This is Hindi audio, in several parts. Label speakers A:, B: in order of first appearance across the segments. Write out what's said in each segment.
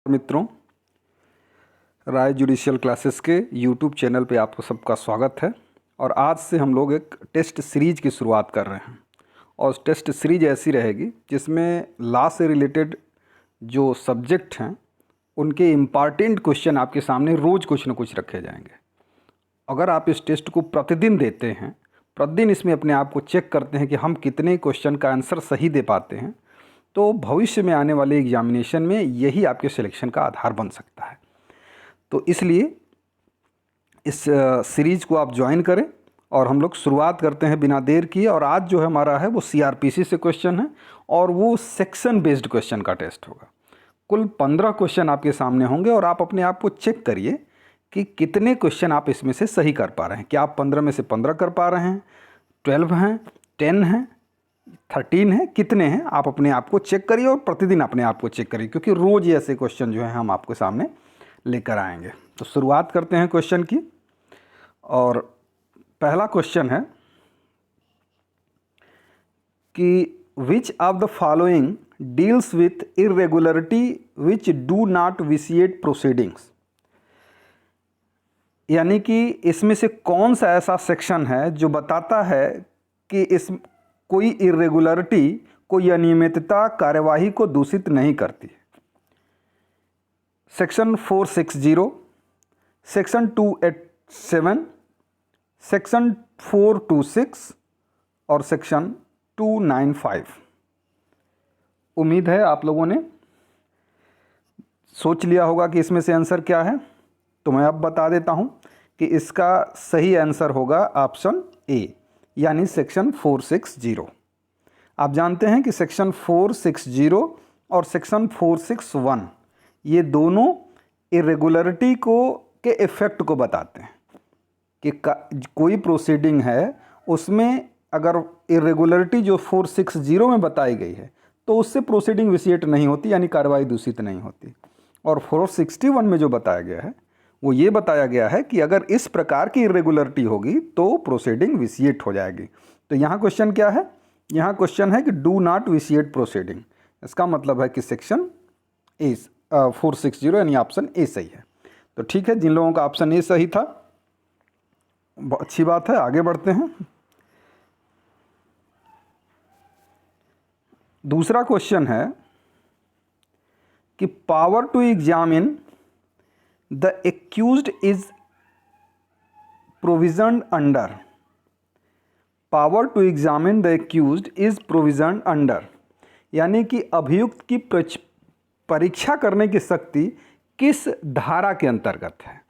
A: मित्रों, राय जुडिशियल क्लासेस के यूट्यूब चैनल पे आपको सबका स्वागत है। और आज से हम लोग एक टेस्ट सीरीज की शुरुआत कर रहे हैं। और टेस्ट सीरीज ऐसी रहेगी जिसमें लॉ से रिलेटेड जो सब्जेक्ट हैं उनके इम्पॉर्टेंट क्वेश्चन आपके सामने रोज़ कुछ न कुछ रखे जाएंगे। अगर आप इस टेस्ट को प्रतिदिन देते हैं, प्रतिदिन इसमें अपने आप को चेक करते हैं कि हम कितने क्वेश्चन का आंसर सही दे पाते हैं, तो भविष्य में आने वाले एग्जामिनेशन में यही आपके सिलेक्शन का आधार बन सकता है। तो इसलिए इस सीरीज़ को आप ज्वाइन करें और हम लोग शुरुआत करते हैं बिना देर किए। और आज जो है हमारा है वो सीआरपीसी से क्वेश्चन है और वो सेक्शन बेस्ड क्वेश्चन का टेस्ट होगा। कुल 15 क्वेश्चन आपके सामने होंगे और आप अपने आप को चेक करिए कि कितने क्वेश्चन आप इसमें से सही कर पा रहे हैं। क्या आप 15 में से 15 कर पा रहे हैं, 12 हैं, 10 हैं, 13 है, कितने हैं? आप अपने आप को चेक करिए और प्रतिदिन अपने आप को चेक करिए, क्योंकि रोज़ ये ऐसे क्वेश्चन जो है हम आपके सामने लेकर आएंगे। तो शुरुआत करते हैं क्वेश्चन की। और पहला क्वेश्चन है कि which of the following deals with irregularity which do not vitiate proceedings. यानी कि इसमें से कौन सा ऐसा सेक्शन है जो बताता है कि इस कोई इरेगुलरिटी, कोई अनियमितता कार्यवाही को दूषित नहीं करती। सेक्शन 460, सेक्शन 287, सेक्शन 426 और सेक्शन 295। उम्मीद है आप लोगों ने सोच लिया होगा कि इसमें से आंसर क्या है। तो मैं अब बता देता हूं कि इसका सही आंसर होगा ऑप्शन ए, यानी सेक्शन 460। आप जानते हैं कि सेक्शन 460 और सेक्शन 461 ये दोनों इरेगुलरिटी के इफ़ेक्ट को बताते हैं कि कोई प्रोसीडिंग है उसमें अगर इरेगुलरिटी जो 460 में बताई गई है तो उससे प्रोसीडिंग विसिएट नहीं होती, यानी कार्रवाई दूषित नहीं होती। और 461 में जो बताया गया है वो ये बताया गया है कि अगर इस प्रकार की इरेगुलरिटी होगी तो प्रोसीडिंग विसिएट हो जाएगी। तो यहाँ क्वेश्चन क्या है? यहाँ क्वेश्चन है कि डू नॉट विसिएट प्रोसीडिंग। इसका मतलब है कि सेक्शन ए 460 यानी ऑप्शन ए सही है। तो ठीक है, जिन लोगों का ऑप्शन ए सही था अच्छी बात है, आगे बढ़ते हैं। दूसरा क्वेश्चन है कि power to examine the accused is provisioned under. Power to examine the accused is provisioned under, यानी कि अभियुक्त की परीक्षा करने की शक्ति किस धारा के अंतर्गत है।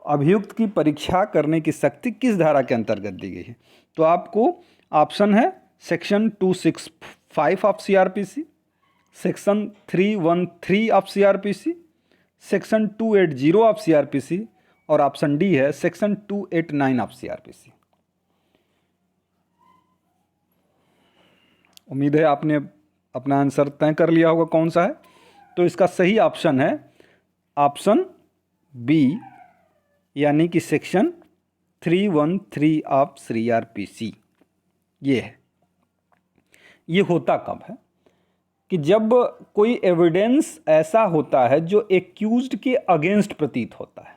A: अभियुक्त की परीक्षा करने की शक्ति किस धारा के अंतर्गत दी गई है? तो आपको ऑप्शन है section 265 of CrPC, section 313 of CrPC, section 280 of CrPC और ऑप्शन डी है सेक्शन 289 ऑफ सीआरपीसी। उम्मीद है आपने अपना आंसर तय कर लिया होगा कौन सा है। तो इसका सही ऑप्शन है ऑप्शन बी, यानी कि सेक्शन 313 ऑफ सीआरपीसी। ये है। ये होता कब है कि जब कोई एविडेंस ऐसा होता है जो एक्यूज्ड के अगेंस्ट प्रतीत होता है,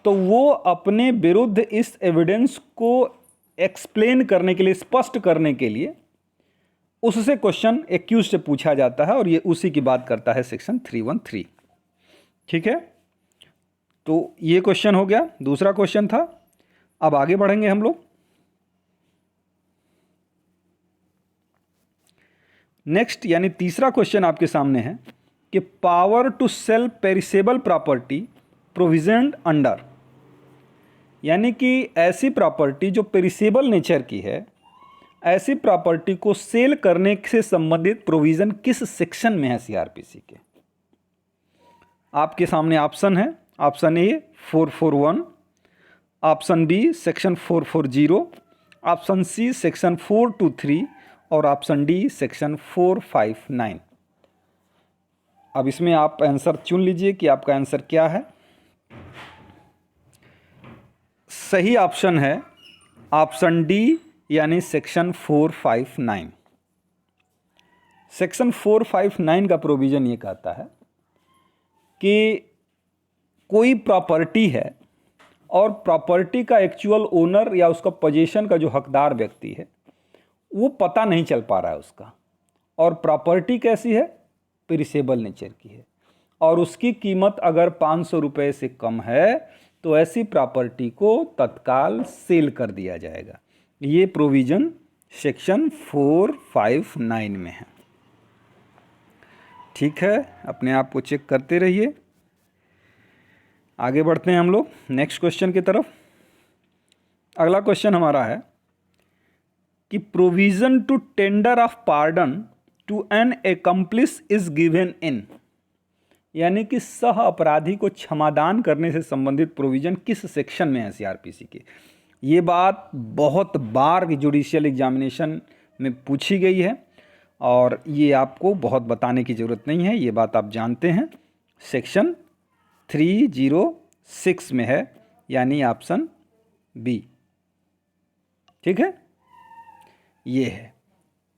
A: तो वो अपने विरुद्ध इस एविडेंस को एक्सप्लेन करने के लिए, स्पष्ट करने के लिए उससे क्वेश्चन एक्यूज से पूछा जाता है, और ये उसी की बात करता है सेक्शन 313। ठीक है, तो ये क्वेश्चन हो गया, दूसरा क्वेश्चन था। अब आगे बढ़ेंगे हम लोग। नेक्स्ट यानी तीसरा क्वेश्चन आपके सामने है कि power to sell perishable property provisioned under, यानी कि ऐसी प्रॉपर्टी जो पेरिसेबल नेचर की है, ऐसी प्रॉपर्टी को सेल करने से संबंधित प्रोविजन किस सेक्शन में है सीआरपीसी के? आपके सामने ऑप्शन है, option A 441, option B section 440, option C section 423 और ऑप्शन डी सेक्शन 459। अब इसमें आप आंसर चुन लीजिए कि आपका आंसर क्या है। सही ऑप्शन है ऑप्शन डी, यानी सेक्शन 459। सेक्शन 459 का प्रोविज़न ये कहता है कि कोई प्रॉपर्टी है और प्रॉपर्टी का एक्चुअल ओनर या उसका पोजीशन का जो हकदार व्यक्ति है वो पता नहीं चल पा रहा है उसका, और प्रॉपर्टी कैसी है, पेरिसेबल नेचर की है, और उसकी कीमत अगर 500 रुपये से कम है तो ऐसी प्रॉपर्टी को तत्काल सेल कर दिया जाएगा। ये प्रोविज़न सेक्शन 459 में है। ठीक है, अपने आप को चेक करते रहिए। आगे बढ़ते हैं हम लोग नेक्स्ट क्वेश्चन की तरफ। अगला क्वेश्चन हमारा है कि provision to tender of pardon to an accomplice is given in, यानी कि सह अपराधी को क्षमादान करने से संबंधित प्रोविज़न किस सेक्शन में है सीआरपीसी के। ये बात बहुत बार जुडिशियल एग्जामिनेशन में पूछी गई है और ये आपको बहुत बताने की ज़रूरत नहीं है, ये बात आप जानते हैं। सेक्शन 306 में है, यानी ऑप्शन बी। ठीक है, ये है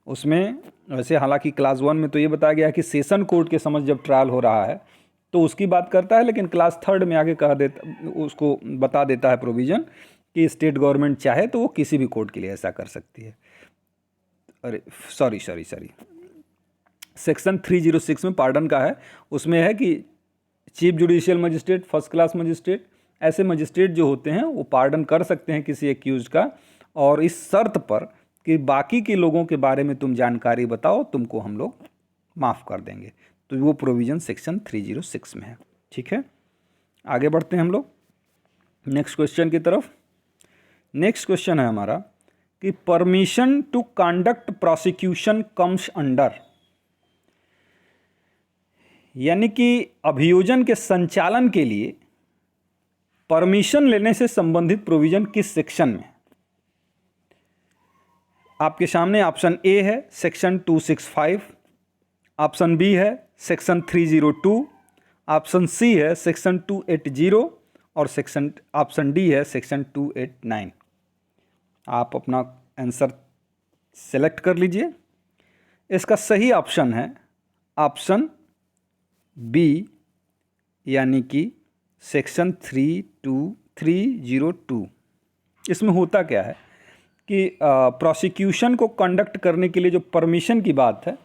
A: उसमें। वैसे हालांकि क्लास 1 में तो ये बताया गया कि सेशन कोर्ट के समझ जब ट्रायल हो रहा है तो उसकी बात करता है, लेकिन क्लास 3 में आगे कह देता, उसको बता देता है प्रोविज़न कि स्टेट गवर्नमेंट चाहे तो वो किसी भी कोर्ट के लिए ऐसा कर सकती है। अरे सॉरी सेक्शन 306 में पार्डन का है, उसमें है कि chief judicial magistrate, first class magistrate, ऐसे मजिस्ट्रेट जो होते हैं वो पार्डन कर सकते हैं किसी एक्यूज का, और इस शर्त पर कि बाकी के लोगों के बारे में तुम जानकारी बताओ, तुमको हम लोग माफ़ कर देंगे। तो वो प्रोविज़न सेक्शन 306 में है। ठीक है, आगे बढ़ते हैं हम लोग नेक्स्ट क्वेश्चन की तरफ। नेक्स्ट क्वेश्चन है हमारा कि permission to conduct prosecution comes under, यानी कि अभियोजन के संचालन के लिए परमिशन लेने से संबंधित प्रोविज़न किस सेक्शन में। आपके सामने ऑप्शन ए है सेक्शन 265, ऑप्शन बी है सेक्शन 302, ऑप्शन सी है सेक्शन 280 और ऑप्शन डी है सेक्शन 289। आप अपना आंसर सेलेक्ट कर लीजिए। इसका सही ऑप्शन है ऑप्शन बी, यानी कि सेक्शन 302। इसमें होता क्या है कि प्रोसिक्यूशन को कंडक्ट करने के लिए जो परमिशन की बात है,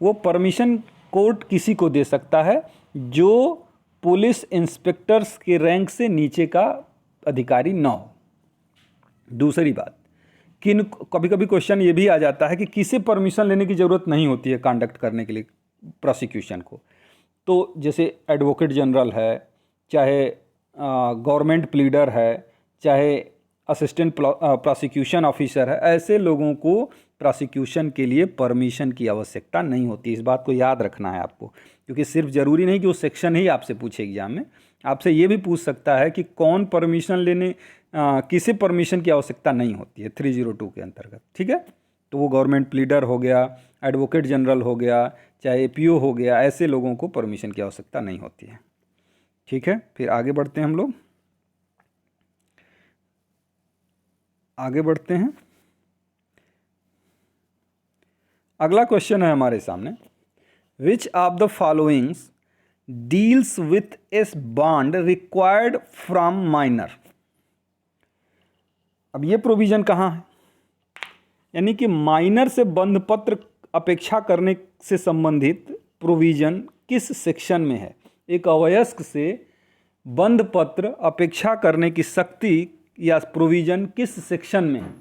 A: वो परमिशन कोर्ट किसी को दे सकता है जो पुलिस इंस्पेक्टर्स के रैंक से नीचे का अधिकारी न हो। दूसरी बात, कभी कभी क्वेश्चन ये भी आ जाता है कि किसे परमिशन लेने की ज़रूरत नहीं होती है कंडक्ट करने के लिए प्रोसिक्यूशन को। तो जैसे एडवोकेट जनरल है, चाहे गवर्नमेंट प्लीडर है, चाहे असिस्टेंट प्रोसिक्यूशन ऑफिसर है, ऐसे लोगों को प्रोसिक्यूशन के लिए परमिशन की आवश्यकता नहीं होती। इस बात को याद रखना है आपको, क्योंकि सिर्फ ज़रूरी नहीं कि वो सेक्शन ही आपसे पूछे एग्जाम में, आपसे ये भी पूछ सकता है कि कौन परमिशन लेने, किसे परमिशन की आवश्यकता नहीं होती है 302 के अंतर्गत। ठीक है, तो वो गवर्नमेंट प्लीडर हो गया, एडवोकेट जनरल हो गया, चाहे एपीओ हो गया, ऐसे लोगों को परमिशन की आवश्यकता नहीं होती है। ठीक है, फिर आगे बढ़ते हैं हम लोग, आगे बढ़ते हैं। अगला क्वेश्चन है हमारे सामने, विच of the followings deals with S bond required from minor. अब ये प्रोविजन कहाँ है, यानी कि माइनर से बंध पत्र अपेक्षा करने से संबंधित प्रोविजन किस सेक्शन में है। एक अवयस्क से बंध पत्र अपेक्षा करने की शक्ति या प्रोविजन किस सेक्शन में है।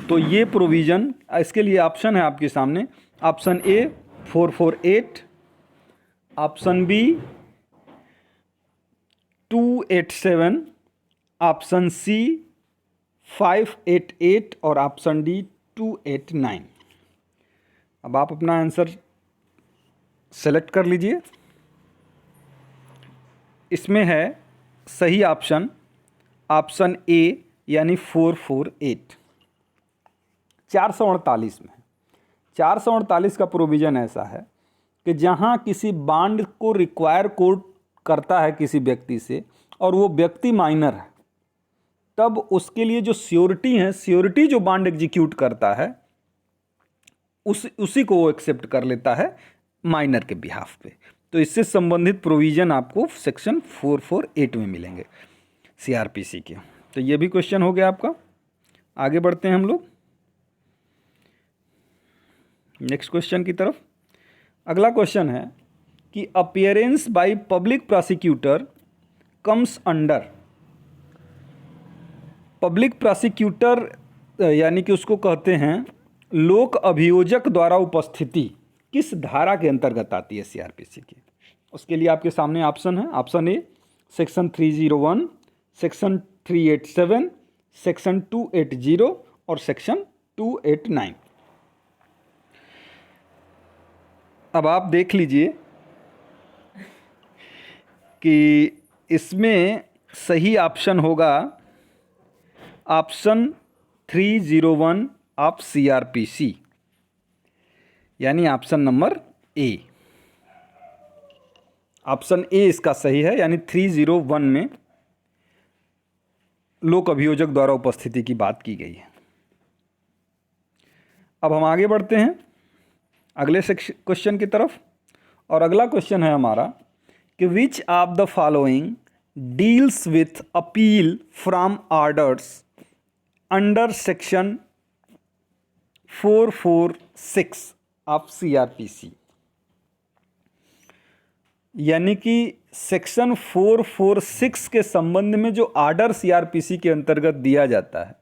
A: तो ये प्रोविजन, इसके लिए ऑप्शन है आपके सामने, option A 448, option B 287, option C 588 और ऑप्शन डी 289। अब आप अपना आंसर सेलेक्ट कर लीजिए। इसमें है सही ऑप्शन ऑप्शन ए, यानी 448, 448 में। 448 का प्रोविज़न ऐसा है कि जहां किसी बॉन्ड को रिक्वायर कोर्ट करता है किसी व्यक्ति से और वो व्यक्ति माइनर है, तब उसके लिए जो श्योरिटी है, श्योरिटी जो बॉन्ड एग्जीक्यूट करता है उसी को वो एक्सेप्ट कर लेता है माइनर के बिहाफ पे। तो इससे संबंधित प्रोविज़न आपको सेक्शन 448 में मिलेंगे सीआरपीसी के। तो ये भी क्वेश्चन हो गया आपका। आगे बढ़ते हैं हम लोग नेक्स्ट क्वेश्चन की तरफ। अगला क्वेश्चन है कि appearance by public prosecutor comes under. Public prosecutor यानी कि उसको कहते हैं लोक अभियोजक द्वारा उपस्थिति किस धारा के अंतर्गत आती है सीआरपीसी की। उसके लिए आपके सामने ऑप्शन है। Option A section 301, section 387, section 280 और सेक्शन 289। अब आप देख लीजिए कि इसमें सही ऑप्शन होगा ऑप्शन 301 ऑफ सीआरपीसी, यानी option number A. Option A इसका सही है, यानी 301 में लोक अभियोजक द्वारा उपस्थिति की बात की गई है। अब हम आगे बढ़ते हैं अगले क्वेश्चन की तरफ। और अगला क्वेश्चन है हमारा कि which of the following deals with appeal from orders under section 446 of CrPC. यानी कि सेक्शन 446 के संबंध में जो आर्डर सीआरपीसी के अंतर्गत दिया जाता है,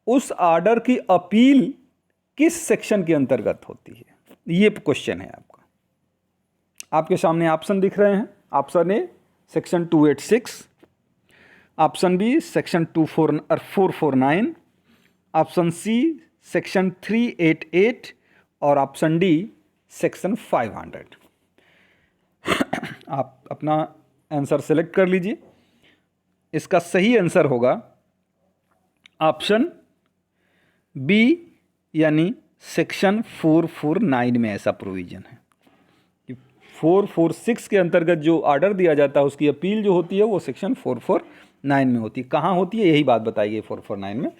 A: उस आर्डर की अपील किस सेक्शन के अंतर्गत होती है, ये क्वेश्चन है आपका। आपके सामने ऑप्शन दिख रहे हैं। Option A section 286, option B section 449, option C section 388 और ऑप्शन डी सेक्शन 500। आप अपना आंसर सेलेक्ट कर लीजिए। इसका सही आंसर होगा ऑप्शन बी, यानी सेक्शन 449 में ऐसा प्रोविज़न है कि 446 के अंतर्गत जो ऑर्डर दिया जाता है उसकी अपील जो होती है वो सेक्शन 449 में होती है। कहाँ होती है यही बात बताई गई 449 में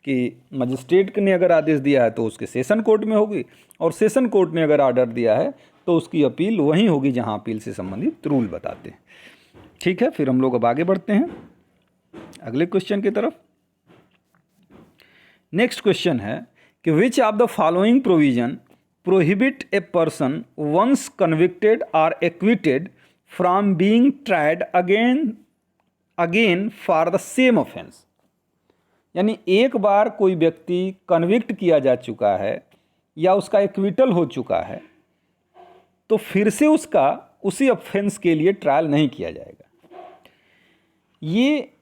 A: कि मजिस्ट्रेट ने अगर आदेश दिया है तो उसके सेशन कोर्ट में होगी, और सेशन कोर्ट ने अगर ऑर्डर दिया है तो उसकी अपील वहीं होगी जहां अपील से संबंधित रूल बताते हैं। ठीक है, फिर हम लोग अब आगे बढ़ते हैं अगले क्वेश्चन की तरफ। नेक्स्ट क्वेश्चन है कि which of the following provision prohibit a person once convicted or acquitted from being tried again for the same offence. यानी एक बार कोई व्यक्ति कन्विक्ट किया जा चुका है या उसका एक्विटल हो चुका है तो फिर से उसका उसी ऑफेंस के लिए ट्रायल नहीं किया जाएगा। ये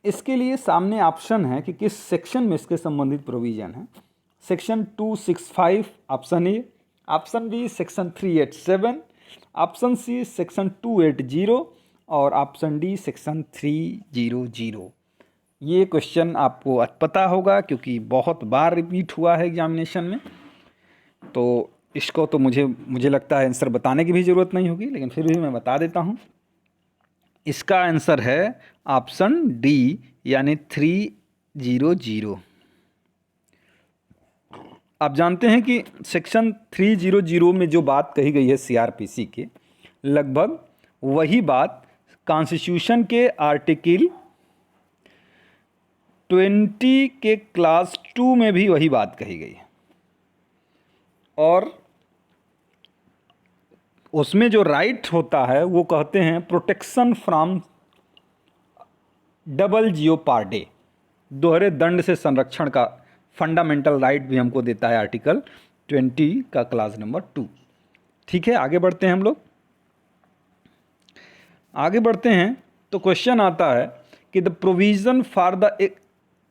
A: इसके लिए सामने ऑप्शन है कि किस सेक्शन में इसके संबंधित प्रोविज़न है। Section 265 option A, option B section 387, option C section 280 और ऑप्शन डी सेक्शन 300। ये क्वेश्चन आपको पता होगा क्योंकि बहुत बार रिपीट हुआ है एग्जामिनेशन में, तो इसको तो मुझे लगता है आंसर बताने की भी ज़रूरत नहीं होगी, लेकिन फिर भी मैं बता देता हूँ। इसका आंसर है ऑप्शन डी, यानी 300। आप जानते हैं कि सेक्शन 300 में जो बात कही गई है सीआरपीसी के, लगभग वही बात कॉन्स्टिट्यूशन के आर्टिकल 20 के क्लास 2 में भी वही बात कही गई है। और उसमें जो राइट होता है वो कहते हैं प्रोटेक्शन फ्रॉम डबल जियोपार्डी, दोहरे दंड से संरक्षण का फंडामेंटल राइट भी हमको देता है आर्टिकल 20 का क्लास नंबर 2। ठीक है, आगे बढ़ते हैं हम लोग। आगे बढ़ते हैं तो क्वेश्चन आता है कि the provision for the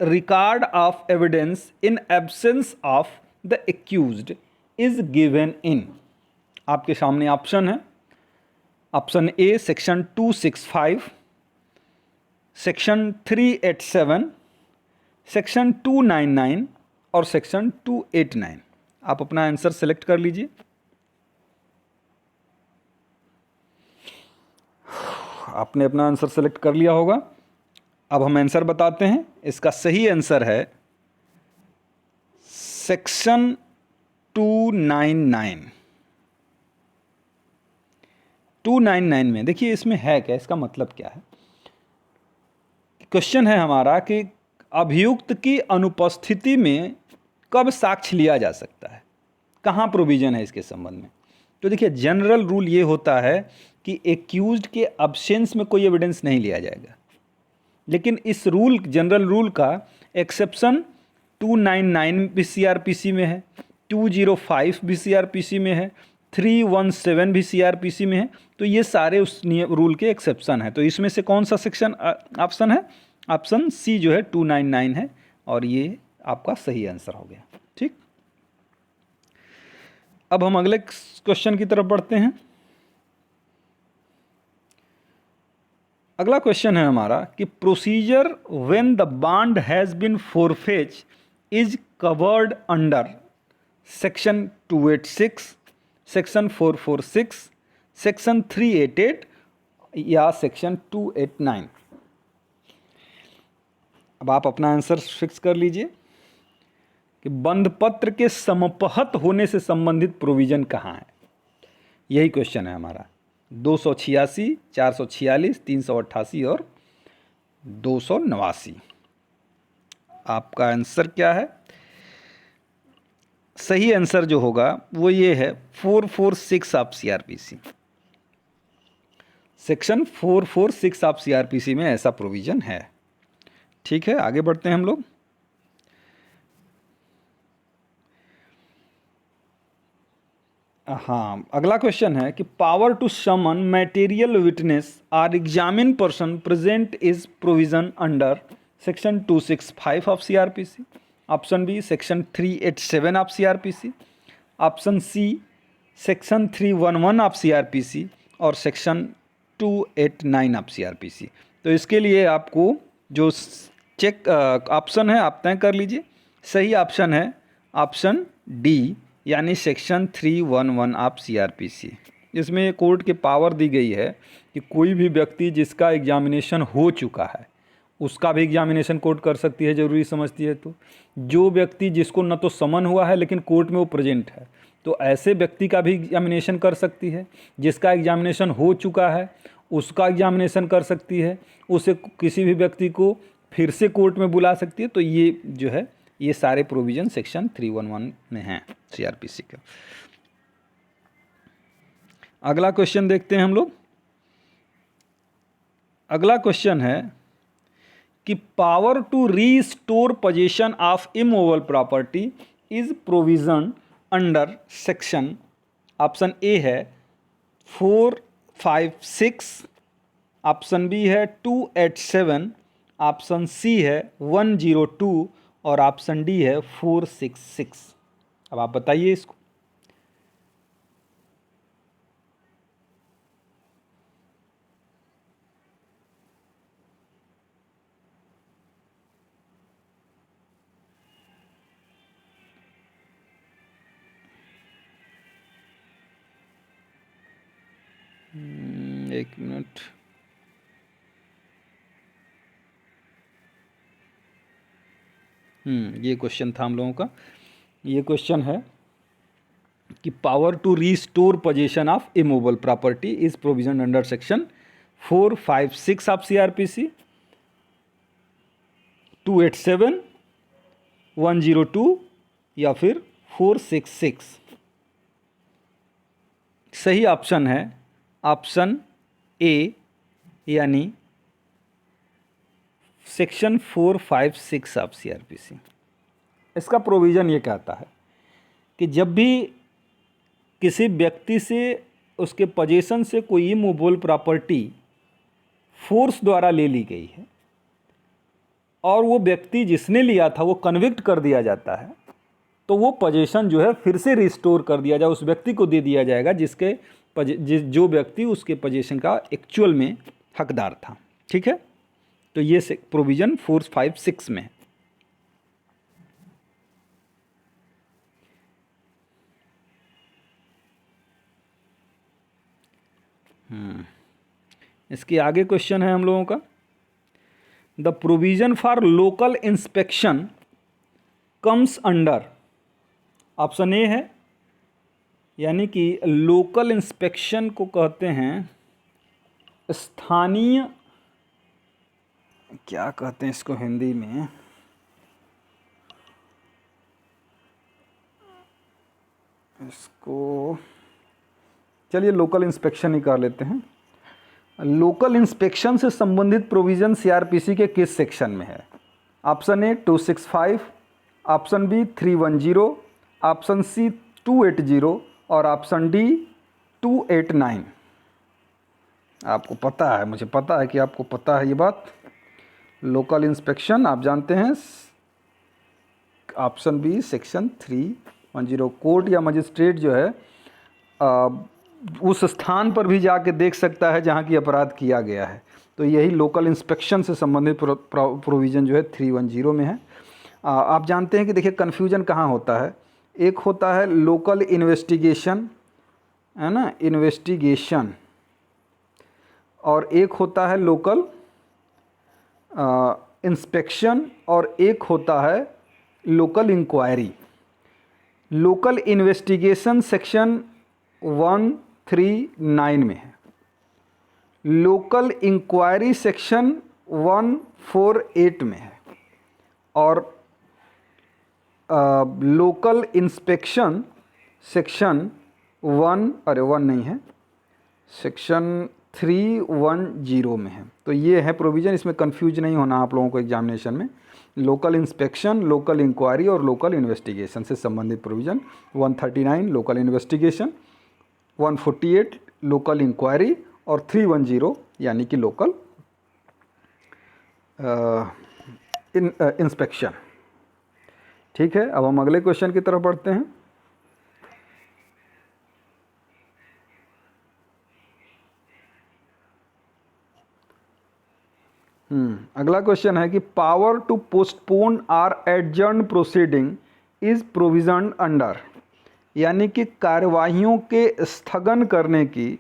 A: record of evidence in absence of the accused is given इन। आपके सामने ऑप्शन है। Option A section 265, section 387, section 299 और सेक्शन 289। आप अपना आंसर सेलेक्ट कर लीजिए। आपने अपना आंसर सेलेक्ट कर लिया होगा। अब हम आंसर बताते हैं। इसका सही आंसर है सेक्शन 299। 299 में देखिए इसमें है क्या, इसका मतलब क्या है। क्वेश्चन है हमारा कि अभियुक्त की अनुपस्थिति में कब साक्ष्य लिया जा सकता है, कहाँ प्रोविजन है इसके संबंध में। तो देखिए जनरल रूल ये होता है कि एक्यूज्ड के अब्सेंस में कोई एविडेंस नहीं लिया जाएगा, लेकिन इस रूल जनरल रूल का एक्सेप्शन 299 भी सीआरपीसी में है, 205 भी सीआरपीसी में है, 317 भी सीआरपीसी में है। तो ये सारे उस नियम रूल के एक्सेप्शन है। तो इसमें से कौन सा सेक्शन ऑप्शन है, ऑप्शन सी जो है 299 है, और ये आपका सही आंसर हो गया। ठीक, अब हम अगले क्वेश्चन की तरफ बढ़ते हैं। अगला क्वेश्चन है हमारा कि procedure when the bond has been forfeited is covered under section 286, section 446, section 388 या सेक्शन 289। अब आप अपना आंसर फिक्स कर लीजिए कि बंधपत्र के समपहत होने से संबंधित प्रोविजन कहाँ है। यही क्वेश्चन है हमारा। 286, 446, 388 और 289। आपका आंसर क्या है? सही आंसर जो होगा वो ये है 446 of CrPC. Section 446 of CrPC में ऐसा प्रोविजन है। ठीक है, आगे बढ़ते हैं हम लोग। हाँ, अगला क्वेश्चन है कि power to summon material witness or examine person present is provision under section 265 of CrPC, option B section 387 of CrPC, option C section 311 of CrPC और सेक्शन 289 ऑफ सीआरपीसी। तो इसके लिए आपको जो चेक ऑप्शन है आप तय कर लीजिए। सही ऑप्शन है ऑप्शन डी, यानी सेक्शन 311 ऑफ सीआरपीसी। इसमें कोर्ट के पावर दी गई है कि कोई भी व्यक्ति जिसका एग्जामिनेशन हो चुका है उसका भी एग्जामिनेशन कोर्ट कर सकती है, ज़रूरी समझती है। तो जो व्यक्ति जिसको न तो समन हुआ है लेकिन कोर्ट में वो प्रेजेंट है, तो ऐसे व्यक्ति का भी एग्जामिनेशन कर सकती है। जिसका एग्जामिनेशन हो चुका है उसका एग्जामिनेशन कर सकती है, उसे किसी भी व्यक्ति को फिर से कोर्ट में बुला सकती है। तो ये जो है ये सारे प्रोविजन सेक्शन 311 में हैं सीआरपीसी का। अगला क्वेश्चन देखते हैं हम लोग। अगला क्वेश्चन है कि power to restore position of immovable property is provision under section, option A है 456, ऑप्शन बी है 287, ऑप्शन सी है 102 और ऑप्शन डी है 466। अब आप बताइए इसको। एक मिनट। ये क्वेश्चन था हम लोगों का। ये क्वेश्चन है कि power to restore position of immovable property is provision under section 456 of CrPC, 287, 102 या फिर 466। सही ऑप्शन है ऑप्शन ए, यानी सेक्शन 456 ऑफ सीआरपीसी। इसका प्रोविज़न ये कहता है कि जब भी किसी व्यक्ति से उसके पोजीशन से कोई इमूवेबल प्रॉपर्टी फोर्स द्वारा ले ली गई है और वो व्यक्ति जिसने लिया था वो कन्विक्ट कर दिया जाता है, तो वो पोजीशन जो है फिर से रिस्टोर कर दिया जाए, उस व्यक्ति को दे दिया जाएगा जो व्यक्ति उसके पोजीशन का एक्चुअल में हकदार था। ठीक है, तो ये प्रोविज़न 456 में है। इसके आगे क्वेश्चन है हम लोगों का, the provision for local inspection comes under, option A है, यानी कि लोकल इंस्पेक्शन को कहते हैं स्थानीय, क्या कहते हैं इसको हिंदी में, इसको चलिए लोकल इंस्पेक्शन ही कर लेते हैं। लोकल इंस्पेक्शन से संबंधित प्रोविज़न सीआरपीसी के किस सेक्शन में है? Option A 265, option B 310, option C 280 और ऑप्शन डी 289। आपको पता है, मुझे पता है कि आपको पता है ये बात। लोकल इंस्पेक्शन आप जानते हैं, ऑप्शन बी सेक्शन 310। कोर्ट या मजिस्ट्रेट जो है उस स्थान पर भी जाके देख सकता है जहाँ की अपराध किया गया है। तो यही लोकल इंस्पेक्शन से संबंधित प्रोविज़न जो है 310 में है। आप जानते हैं कि देखिए कन्फ्यूजन कहाँ होता है, एक होता है लोकल इन्वेस्टिगेशन, है ना, इन्वेस्टिगेशन, और एक होता है लोकल इंस्पेक्शन, और एक होता है local inquiry. Local investigation section 139 में है, लोकल इंक्वायरी सेक्शन 148 में है, और लोकल इंस्पेक्शन सेक्शन सेक्शन 310 में है। तो ये है प्रोविज़न, इसमें कंफ्यूज नहीं होना आप लोगों को एग्जामिनेशन में। लोकल इंस्पेक्शन, लोकल इंक्वायरी और लोकल इन्वेस्टिगेशन से संबंधित provision 139 local investigation, 148 local inquiry और 310 यानी कि लोकल इंस्पेक्शन। ठीक है, अब हम अगले क्वेश्चन की तरफ बढ़ते हैं। अगला क्वेश्चन है कि power to postpone or adjourn proceeding is provision under, यानी कि कार्यवाहियों के स्थगन करने की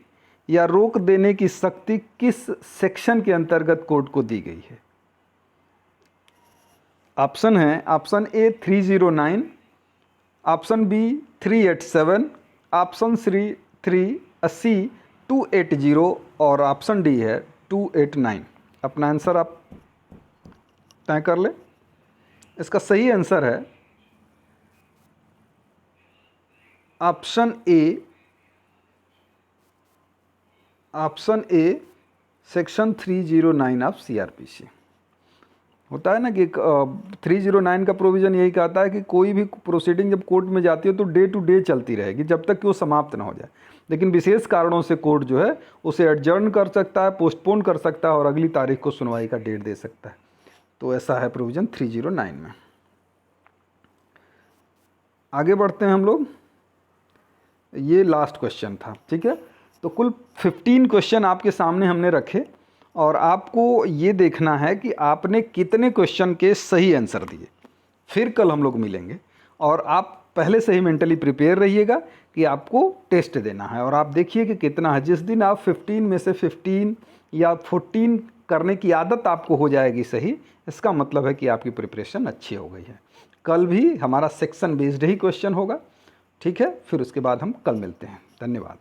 A: या रोक देने की शक्ति किस सेक्शन के अंतर्गत कोर्ट को दी गई है? ऑप्शन है, option A 309, option B 387, option C 280 और ऑप्शन डी है 289। अपना आंसर आप तय कर ले। इसका सही आंसर है option A section 309 of CrPC. होता है ना कि 309 का प्रोविज़न यही कहता है कि कोई भी प्रोसीडिंग जब कोर्ट में जाती है तो डे टू डे चलती रहेगी जब तक कि वो समाप्त ना हो जाए, लेकिन विशेष कारणों से कोर्ट जो है उसे एडजर्न कर सकता है, पोस्टपोन कर सकता है और अगली तारीख को सुनवाई का डेट दे सकता है। तो ऐसा है प्रोविज़न 309 में। आगे बढ़ते हैं हम लोग, ये लास्ट क्वेश्चन था। ठीक है, तो कुल 15 क्वेश्चन आपके सामने हमने रखे और आपको ये देखना है कि आपने कितने क्वेश्चन के सही आंसर दिए। फिर कल हम लोग मिलेंगे और आप पहले से ही मेंटली प्रिपेयर रहिएगा कि आपको टेस्ट देना है, और आप देखिए कि कितना है। जिस दिन आप 15 में से 15 या 14 करने की आदत आपको हो जाएगी सही, इसका मतलब है कि आपकी प्रिपरेशन अच्छी हो गई है। कल भी हमारा सेक्शन बेस्ड ही क्वेश्चन होगा। ठीक है, फिर उसके बाद हम कल मिलते हैं। धन्यवाद।